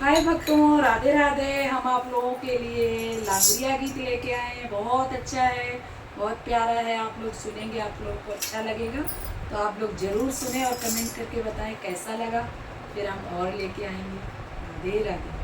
हाय भक्तों, राधे राधे। हम आप लोगों के लिए लांगड़िया गीत लेके आए हैं। बहुत अच्छा है, बहुत प्यारा है। आप लोग सुनेंगे, आप लोगों को अच्छा लगेगा। तो आप लोग ज़रूर सुने और कमेंट करके बताएं कैसा लगा। फिर हम और लेके आएंगे। राधे राधे।